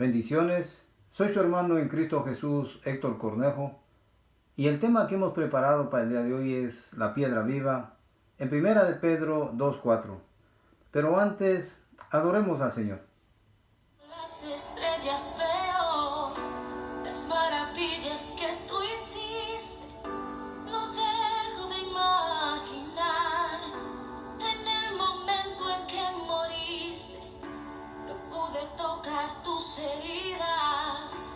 Bendiciones, soy su hermano en Cristo Jesús, Héctor Cornejo, y el tema que hemos preparado para el día de hoy es la piedra viva, en Primera de Pedro 2:4. Pero antes, adoremos al Señor. Las estrellas veo, las maravillas que tú hiciste, no dejo de imaginar. En el momento en que moriste, no pude tocar tus heridas,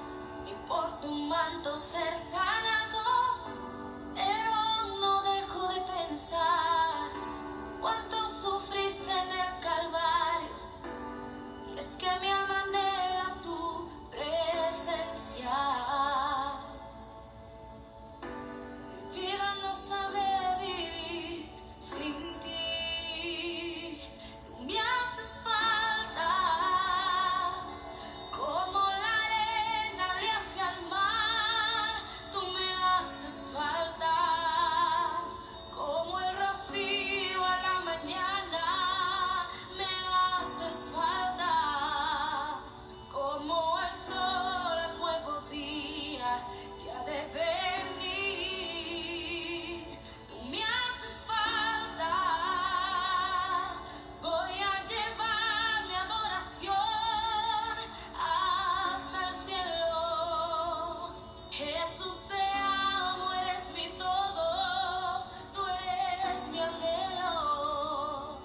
ni por tu manto ser sanado, pero no dejo de pensar cuánto sufriste en el Calvario. Y es que mi alma anhela tu presencia. Mi vida no sabe vivir sin ti. Tú me haces falta, como la arena le hace al mar. Tú me haces falta, como el rocío a la mañana. Me haces falta, como el sol al nuevo día que ha de venir. Tú me haces falta, voy a llevar mi adoración hasta el cielo. Jesús, te amo, eres mi todo, tú eres mi anhelo,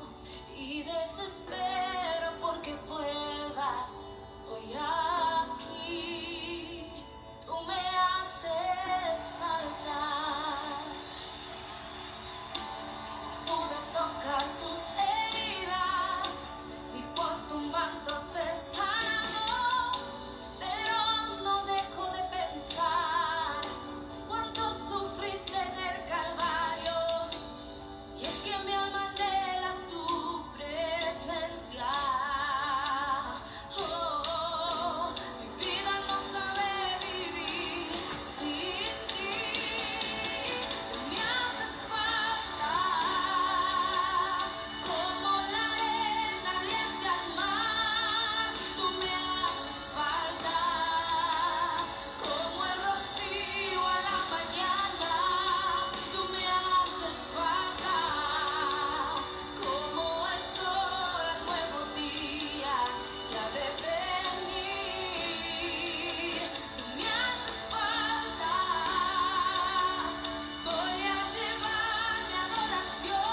y desespero porque vuelvas hoy aquí. Tú me haces falta. Pude tocar tus heridas, ni por tu manto ser sanado, pero no dejo de pensar cuánto sufriste en el Calvario. Y es que mi alma anhela tu presencia. Oh, mi vida no sabe vivir sin ti. Me haces falta, como la arena le hace al mar. Tú me haces falta, como el rocío a la mañana. Tú me haces falta, como el sol al nuevo día que ha de venir. Tú me haces falta, voy a llevar mi adoración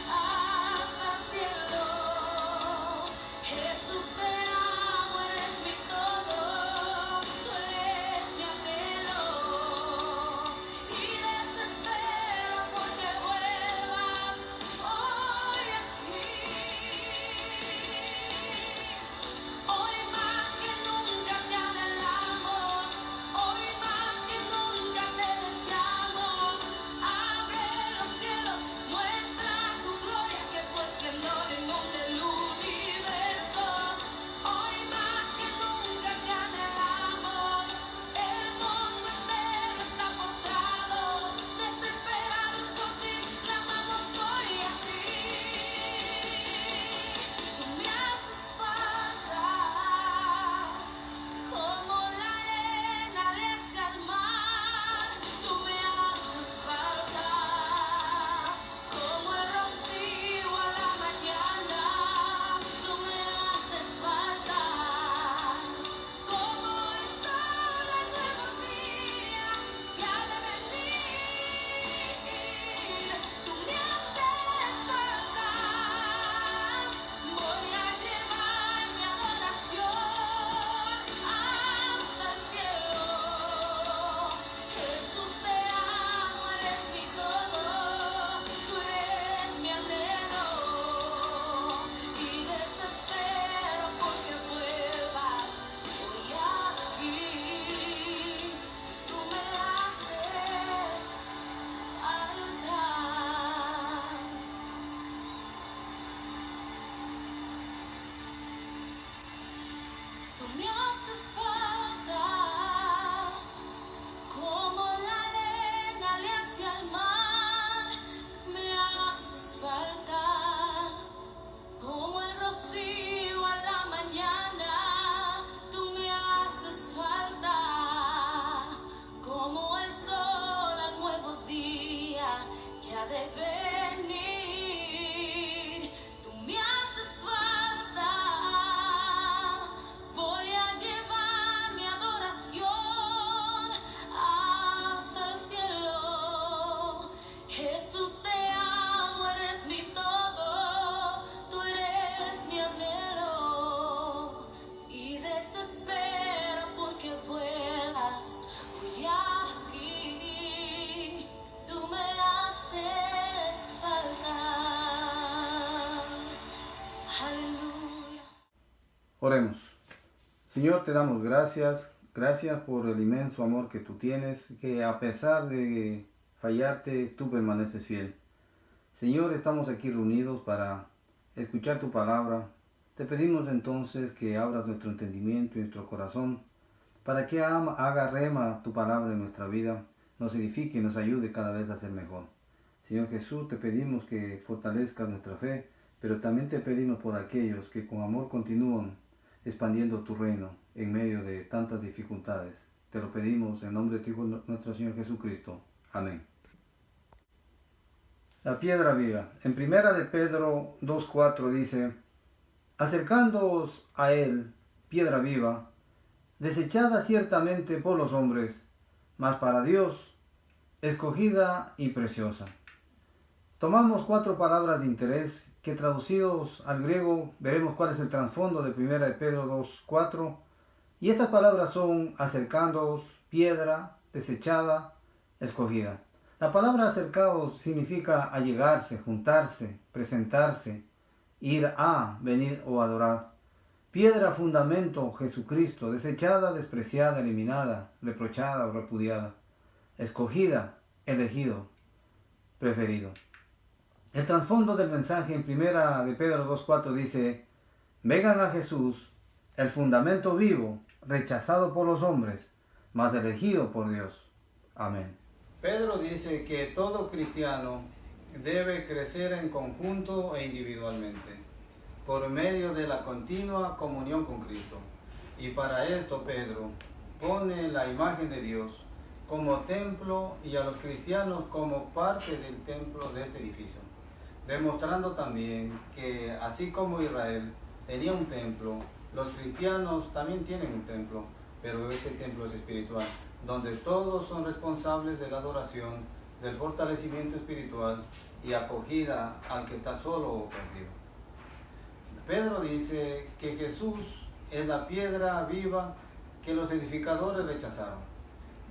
hasta el cielo. Jesús, te amo, eres mi todo, tú eres mi anhelo, y desespero porque vuelvas hoy aquí. Hoy más que nunca te anhelamos, hoy más que nunca te deseamos. Abre los cielos, muestra tu gloria, que tu esplendor inunde el universo. Hoy más que nunca te anhelamos, el mundo entero está postrado, desesperados por ti, clamamos hoy así. Tú me haces falta, como la arena le hace al mar. Tú me haces falta, como el rocío a la mañana. Tú me haces falta, como el sol al nuevo día que ha de venir. Tú me haces falta, voy a llevar mi adoración hasta el cielo. Jesús, te amo, eres mi todo, tú eres mi anhelo, y desespero porque vuelvas hoy aquí. Tú me haces falta. Tú me haces falta, como la arena le hace al mar. Me haces falta, como el rocío a la mañana. Oremos. Señor, te damos gracias. Gracias por el inmenso amor que tú tienes, que a pesar de fallarte, tú permaneces fiel. Señor, estamos aquí reunidos para escuchar tu palabra. Te pedimos entonces que abras nuestro entendimiento y nuestro corazón para que haga rema tu palabra en nuestra vida, nos edifique y nos ayude cada vez a ser mejor. Señor Jesús, te pedimos que fortalezcas nuestra fe, pero también te pedimos por aquellos que con amor continúan expandiendo tu reino en medio de tantas dificultades. Te lo pedimos en nombre de tu Hijo, nuestro Señor Jesucristo. Amén. La piedra viva. En primera de Pedro 2:4 dice: acercándoos a él, piedra viva, desechada ciertamente por los hombres, mas para Dios, escogida y preciosa. Tomamos 4 palabras de interés que traducidos al griego veremos cuál es el trasfondo de 1 de Pedro 2:4. Y estas palabras son acercándoos, piedra, desechada, escogida. La palabra acercaos significa allegarse, juntarse, presentarse, ir a, venir o adorar. Piedra, fundamento, Jesucristo, desechada, despreciada, eliminada, reprochada o repudiada. Escogida, elegido, preferido. El trasfondo del mensaje en 1 de Pedro 2:4 dice: vengan a Jesús, el fundamento vivo, rechazado por los hombres, mas elegido por Dios. Amén. Pedro dice que todo cristiano debe crecer en conjunto e individualmente, por medio de la continua comunión con Cristo. Y para esto Pedro pone la imagen de Dios como templo y a los cristianos como parte del templo de este edificio, demostrando también que así como Israel tenía un templo, los cristianos también tienen un templo, pero este templo es espiritual, donde todos son responsables de la adoración, del fortalecimiento espiritual y acogida al que está solo o perdido. Pedro dice que Jesús es la piedra viva que los edificadores rechazaron,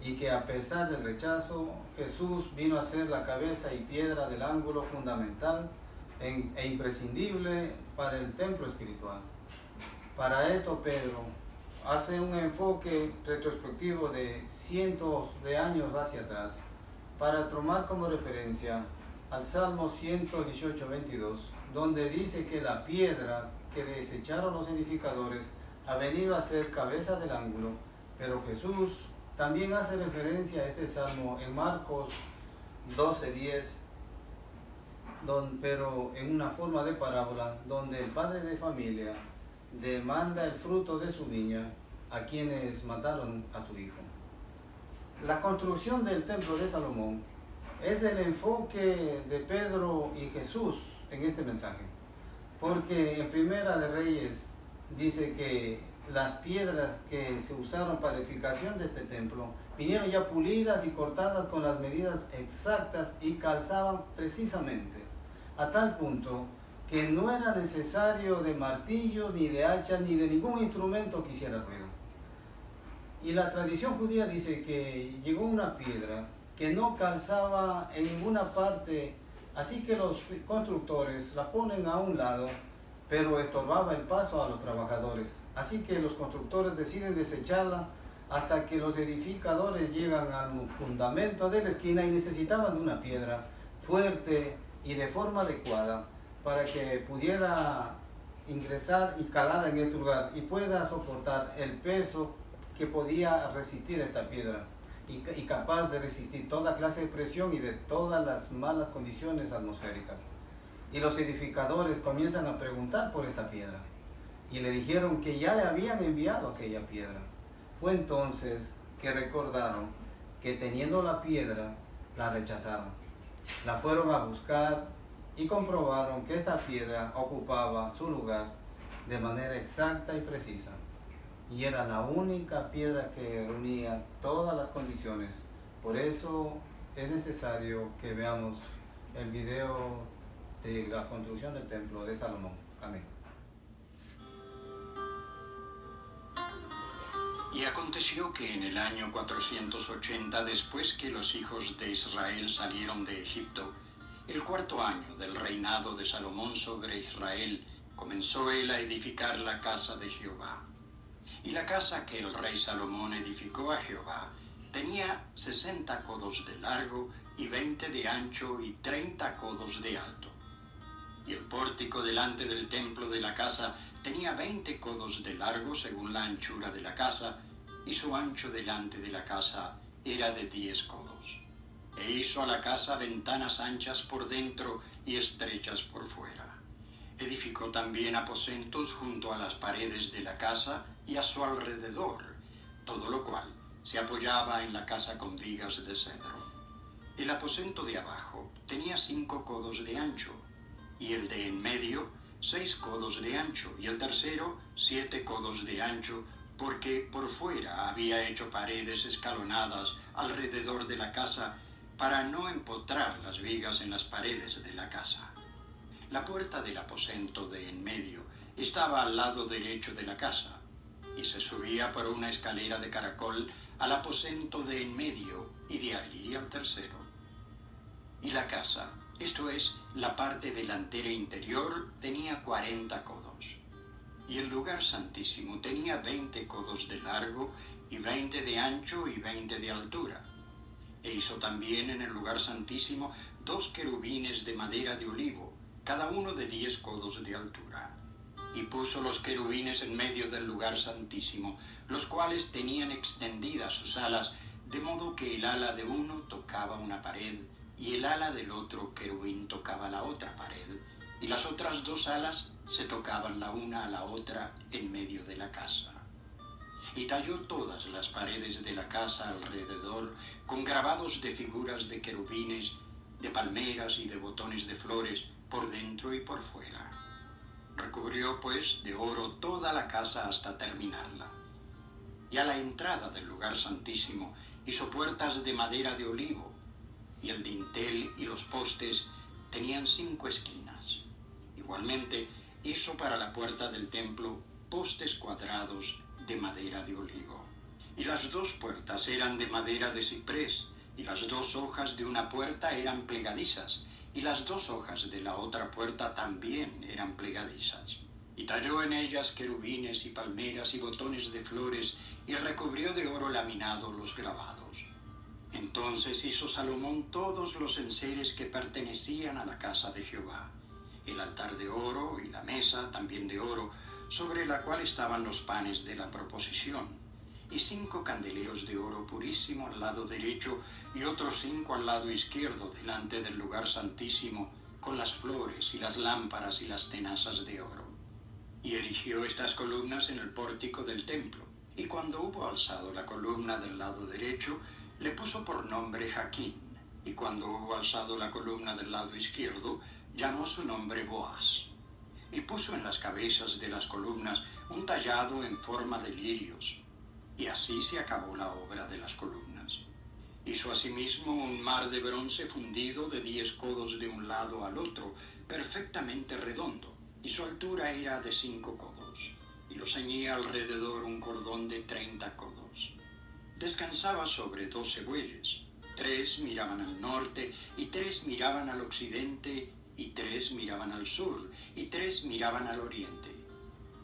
y que a pesar del rechazo, Jesús vino a ser la cabeza y piedra del ángulo fundamental e imprescindible para el templo espiritual. Para esto Pedro hace un enfoque retrospectivo de cientos de años hacia atrás, para tomar como referencia al Salmo 118:22, donde dice que la piedra que desecharon los edificadores ha venido a ser cabeza del ángulo, pero Jesús también hace referencia a este salmo en Marcos 12:10, pero en una forma de parábola, donde el padre de familia demanda el fruto de su viña a quienes mataron a su hijo. La construcción del templo de Salomón es el enfoque de Pedro y Jesús en este mensaje, porque en Primera de Reyes dice que las piedras que se usaron para la edificación de este templo vinieron ya pulidas y cortadas con las medidas exactas y calzaban precisamente, a tal punto que no era necesario de martillo, ni de hacha, ni de ningún instrumento que hiciera ruido. Y la tradición judía dice que llegó una piedra que no calzaba en ninguna parte, así que los constructores la ponen a un lado, pero estorbaba el paso a los trabajadores. Así que los constructores deciden desecharla hasta que los edificadores llegan al fundamento de la esquina y necesitaban de una piedra fuerte y de forma adecuada para que pudiera ingresar y calada en este lugar y pueda soportar el peso que podía resistir esta piedra y capaz de resistir toda clase de presión y de todas las malas condiciones atmosféricas. Y los edificadores comienzan a preguntar por esta piedra y le dijeron que ya le habían enviado aquella piedra. Fue entonces que recordaron que teniendo la piedra la rechazaron. La fueron a buscar y comprobaron que esta piedra ocupaba su lugar de manera exacta y precisa. Y era la única piedra que reunía todas las condiciones. Por eso es necesario que veamos el video de la construcción del templo de Salomón. Amén. Y aconteció que en el año 480, después que los hijos de Israel salieron de Egipto, el 4.º año del reinado de Salomón sobre Israel, comenzó él a edificar la casa de Jehová. Y la casa que el rey Salomón edificó a Jehová tenía 60 codos de largo y 20 de ancho y 30 codos de alto. Y el pórtico delante del templo de la casa tenía 20 codos de largo según la anchura de la casa, y su ancho delante de la casa era de 10 codos. E hizo a la casa ventanas anchas por dentro y estrechas por fuera. Edificó también aposentos junto a las paredes de la casa y a su alrededor, todo lo cual se apoyaba en la casa con vigas de cedro. El aposento de abajo tenía 5 codos de ancho, y el de en medio 6 codos de ancho, y el tercero 7 codos de ancho, porque por fuera había hecho paredes escalonadas alrededor de la casa para no empotrar las vigas en las paredes de la casa. La puerta del aposento de en medio estaba al lado derecho de la casa, y se subía por una escalera de caracol al aposento de en medio, y de allí al tercero. Y la casa, esto es, la parte delantera interior, tenía 40 codos. Y el lugar santísimo tenía 20 codos de largo, y 20 de ancho, y 20 de altura. E hizo también en el lugar santísimo 2 querubines de madera de olivo, cada uno de 10 codos de altura. Y puso los querubines en medio del lugar santísimo, los cuales tenían extendidas sus alas, de modo que el ala de uno tocaba una pared, y el ala del otro querubín tocaba la otra pared, y las otras 2 alas se tocaban la una a la otra en medio de la casa. Y talló todas las paredes de la casa alrededor con grabados de figuras de querubines, de palmeras y de botones de flores, por dentro y por fuera. Recubrió, pues, de oro toda la casa hasta terminarla. Y a la entrada del lugar santísimo hizo puertas de madera de olivo, y el dintel y los postes tenían 5 esquinas. Igualmente hizo para la puerta del templo postes cuadrados de madera de olivo. Y las 2 puertas eran de madera de ciprés, y las 2 hojas de una puerta eran plegadizas, y las 2 hojas de la otra puerta también eran plegadizas. Y talló en ellas querubines y palmeras y botones de flores, y recubrió de oro laminado los grabados. Entonces hizo Salomón todos los enseres que pertenecían a la casa de Jehová: el altar de oro y la mesa también de oro, sobre la cual estaban los panes de la proposición, y 5 candeleros de oro purísimo al lado derecho, y otros 5 al lado izquierdo delante del lugar santísimo, con las flores y las lámparas y las tenazas de oro. Y erigió estas columnas en el pórtico del templo, y cuando hubo alzado la columna del lado derecho, le puso por nombre Jaquín, y cuando hubo alzado la columna del lado izquierdo, llamó su nombre Boaz. Y puso en las cabezas de las columnas un tallado en forma de lirios, y así se acabó la obra de las columnas. Hizo asimismo un mar de bronce fundido de 10 codos de un lado al otro, perfectamente redondo, y su altura era de 5 codos, y lo ceñía alrededor un cordón de 30 codos. Descansaba sobre 12 bueyes, 3 miraban al norte, y 3 miraban al occidente, y 3 miraban al sur, y 3 miraban al oriente.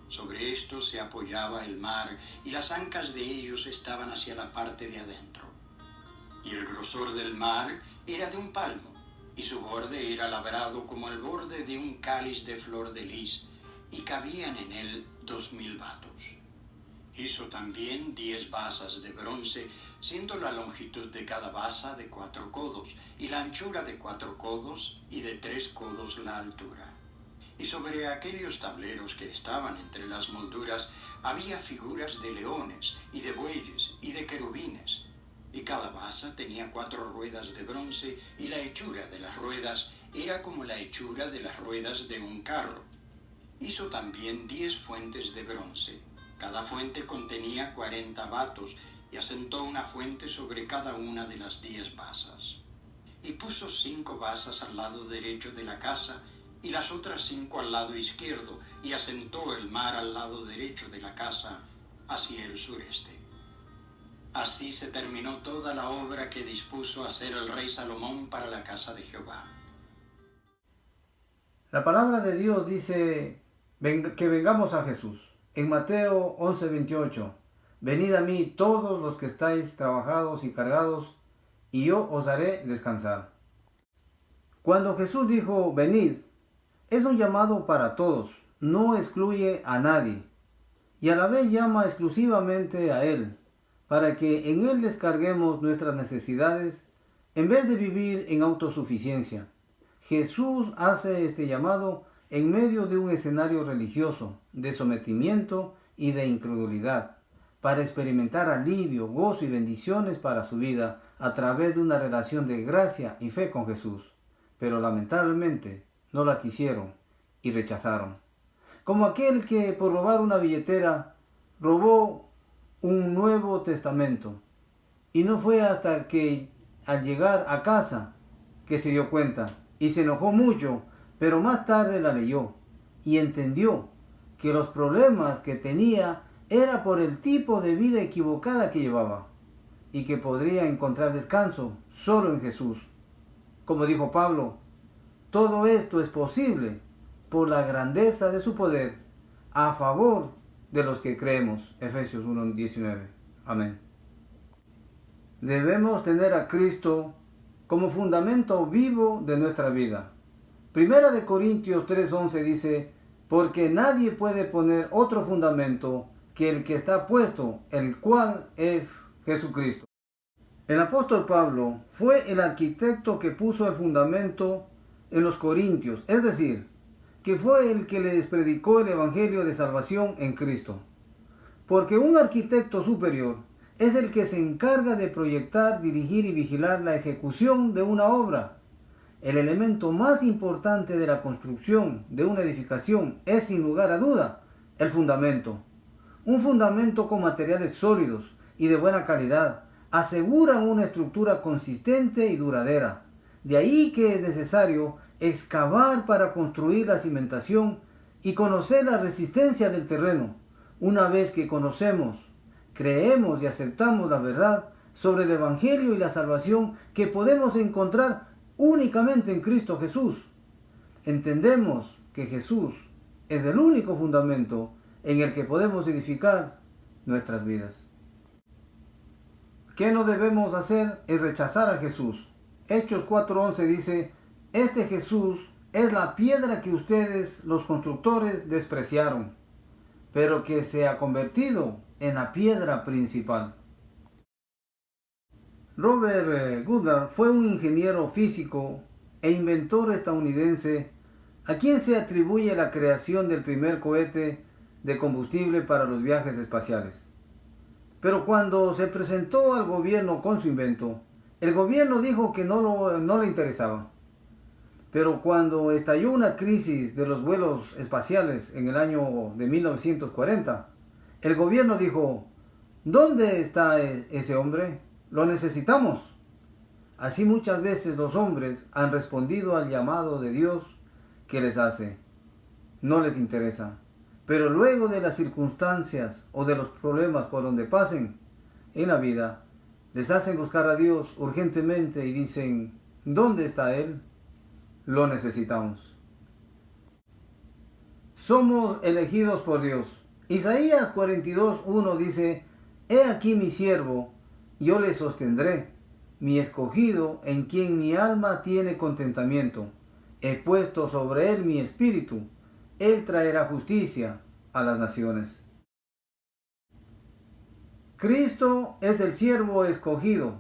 Sobre esto se apoyaba el mar, y las ancas de ellos estaban hacia la parte de adentro. Y el grosor del mar era de un palmo, y su borde era labrado como el borde de un cáliz de flor de lis, y cabían en él 2000 batos. Hizo también 10 basas de bronce, siendo la longitud de cada basa de 4 codos, y la anchura de 4 codos, y de 3 codos la altura. Y sobre aquellos tableros que estaban entre las molduras había figuras de leones, y de bueyes, y de querubines. Y cada basa tenía 4 ruedas de bronce, y la hechura de las ruedas era como la hechura de las ruedas de un carro. Hizo también 10 fuentes de bronce. Cada fuente contenía 40 batos, y asentó una fuente sobre cada una de las 10 basas. Y puso 5 basas al lado derecho de la casa, y las otras 5 al lado izquierdo, y asentó el mar al lado derecho de la casa, hacia el sureste. Así se terminó toda la obra que dispuso hacer el rey Salomón para la casa de Jehová. La palabra de Dios dice Que vengamos a Jesús. En Mateo 11:28, venid a mí todos los que estáis trabajados y cargados, y yo os haré descansar. Cuando Jesús dijo, venid, es un llamado para todos, no excluye a nadie, y a la vez llama exclusivamente a Él, para que en Él descarguemos nuestras necesidades, en vez de vivir en autosuficiencia. Jesús hace este llamado en medio de un escenario religioso, de sometimiento y de incredulidad, para experimentar alivio, gozo y bendiciones para su vida a través de una relación de gracia y fe con Jesús. Pero lamentablemente no la quisieron y rechazaron. Como aquel que por robar una billetera robó un Nuevo Testamento. Y no fue hasta que al llegar a casa que se dio cuenta y se enojó mucho, pero más tarde la leyó y entendió que los problemas que tenía era por el tipo de vida equivocada que llevaba y que podría encontrar descanso solo en Jesús. Como dijo Pablo, todo esto es posible por la grandeza de su poder a favor de los que creemos. Efesios 1:19. Amén. Debemos tener a Cristo como fundamento vivo de nuestra vida. Primera de Corintios 3:11 dice, porque nadie puede poner otro fundamento que el que está puesto, el cual es Jesucristo. El apóstol Pablo fue el arquitecto que puso el fundamento en los Corintios, es decir, que fue el que les predicó el evangelio de salvación en Cristo. Porque un arquitecto superior es el que se encarga de proyectar, dirigir y vigilar la ejecución de una obra. El elemento más importante de la construcción de una edificación es, sin lugar a duda, el fundamento. Un fundamento con materiales sólidos y de buena calidad asegura una estructura consistente y duradera. De ahí que es necesario excavar para construir la cimentación y conocer la resistencia del terreno. Una vez que conocemos, creemos y aceptamos la verdad sobre el Evangelio y la salvación que podemos encontrar únicamente en Cristo Jesús, entendemos que Jesús es el único fundamento en el que podemos edificar nuestras vidas. ¿Qué no debemos hacer? Es rechazar a Jesús. Hechos 4:11 dice, este Jesús es la piedra que ustedes, los constructores, despreciaron, pero que se ha convertido en la piedra principal. Robert Goddard fue un ingeniero físico e inventor estadounidense a quien se atribuye la creación del primer cohete de combustible para los viajes espaciales. Pero cuando se presentó al gobierno con su invento, el gobierno dijo que no le interesaba. Pero cuando estalló una crisis de los vuelos espaciales en el año de 1940, el gobierno dijo, ¿dónde está ese hombre? Lo necesitamos. Así muchas veces los hombres han respondido al llamado de Dios que les hace. No les interesa. Pero luego de las circunstancias o de los problemas por donde pasen en la vida, les hacen buscar a Dios urgentemente y dicen, ¿dónde está Él? Lo necesitamos. Somos elegidos por Dios. Isaías 42:1 dice, he aquí mi siervo, yo le sostendré, mi escogido en quien mi alma tiene contentamiento. He puesto sobre él mi espíritu, él traerá justicia a las naciones. Cristo es el siervo escogido,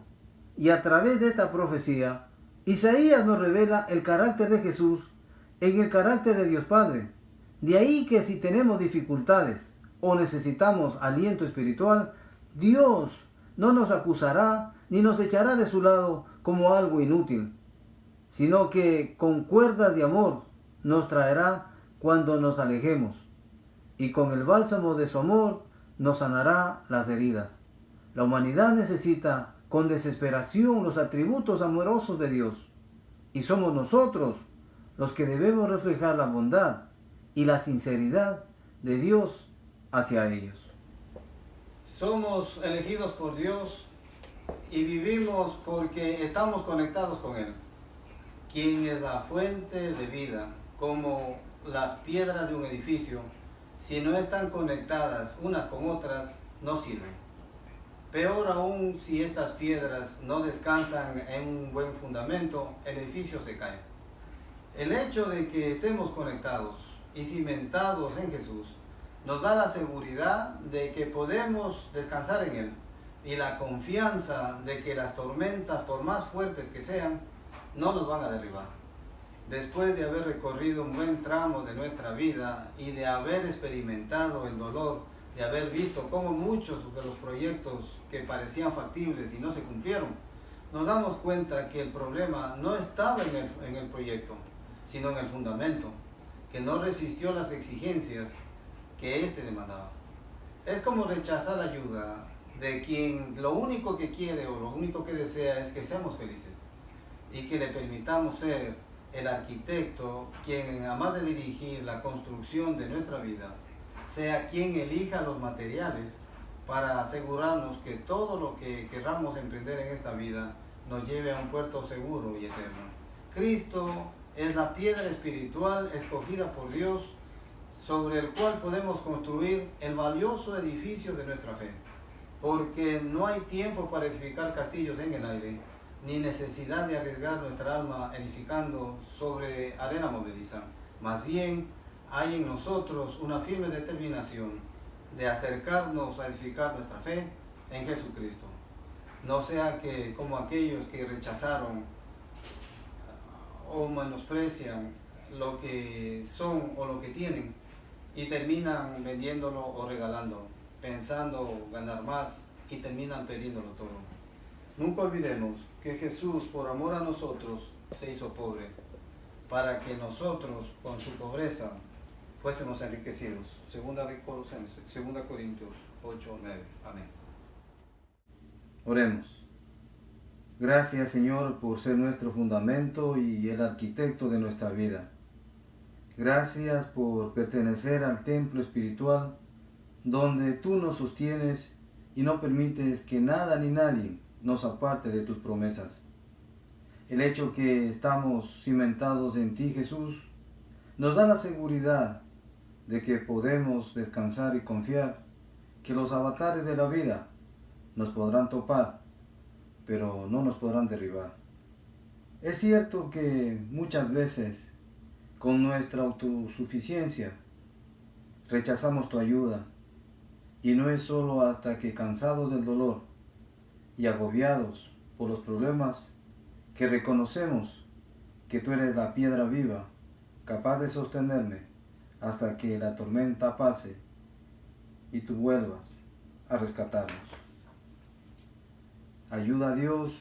y a través de esta profecía, Isaías nos revela el carácter de Jesús en el carácter de Dios Padre. De ahí que si tenemos dificultades o necesitamos aliento espiritual, Dios no nos acusará ni nos echará de su lado como algo inútil, sino que con cuerdas de amor nos traerá cuando nos alejemos, y con el bálsamo de su amor nos sanará las heridas. La humanidad necesita con desesperación los atributos amorosos de Dios, y somos nosotros los que debemos reflejar la bondad y la sinceridad de Dios hacia ellos. Somos elegidos por Dios y vivimos porque estamos conectados con Él, quien es la fuente de vida, como las piedras de un edificio, si no están conectadas unas con otras, no sirven. Peor aún si estas piedras no descansan en un buen fundamento, el edificio se cae. El hecho de que estemos conectados y cimentados en Jesús nos da la seguridad de que podemos descansar en Él y la confianza de que las tormentas, por más fuertes que sean, no nos van a derribar. Después de haber recorrido un buen tramo de nuestra vida y de haber experimentado el dolor, de haber visto cómo muchos de los proyectos que parecían factibles y no se cumplieron, nos damos cuenta que el problema no estaba en el proyecto, sino en el fundamento, que no resistió las exigencias que éste demandaba. Es como rechazar la ayuda de quien lo único que quiere o lo único que desea es que seamos felices y que le permitamos ser el arquitecto quien, además de dirigir la construcción de nuestra vida, sea quien elija los materiales para asegurarnos que todo lo que querramos emprender en esta vida nos lleve a un puerto seguro y eterno. Cristo es la piedra espiritual escogida por Dios sobre el cual podemos construir el valioso edificio de nuestra fe, porque no hay tiempo para edificar castillos en el aire, ni necesidad de arriesgar nuestra alma edificando sobre arena movediza. Más bien, hay en nosotros una firme determinación de acercarnos a edificar nuestra fe en Jesucristo. No sea que, como aquellos que rechazaron o menosprecian lo que son o lo que tienen y terminan vendiéndolo o regalando, pensando ganar más y terminan perdiéndolo todo. Nunca olvidemos que Jesús, por amor a nosotros, se hizo pobre, para que nosotros, con su pobreza, fuésemos enriquecidos. Segunda Corintios 8, 9. Amén. Oremos. Gracias, Señor, por ser nuestro fundamento y el arquitecto de nuestra vida. Gracias por pertenecer al templo espiritual donde tú nos sostienes y no permites que nada ni nadie nos aparte de tus promesas. El hecho que estamos cimentados en ti, Jesús, nos da la seguridad de que podemos descansar y confiar que los avatares de la vida nos podrán topar, pero no nos podrán derribar. Es cierto que muchas veces, con nuestra autosuficiencia, rechazamos tu ayuda, y no es solo hasta que, cansados del dolor y agobiados por los problemas, que reconocemos que tú eres la piedra viva, capaz de sostenerme hasta que la tormenta pase y tú vuelvas a rescatarnos. Ayuda a Dios,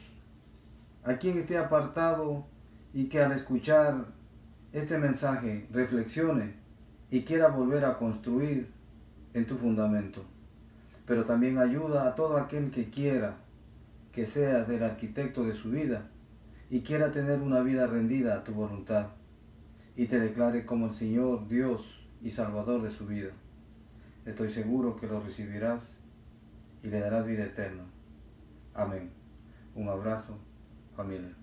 a quien esté apartado y que al escuchar este mensaje reflexione y quiera volver a construir en tu fundamento. Pero también ayuda a todo aquel que quiera que seas el arquitecto de su vida y quiera tener una vida rendida a tu voluntad y te declare como el Señor, Dios y Salvador de su vida. Estoy seguro que lo recibirás y le darás vida eterna. Amén. Un abrazo, familia.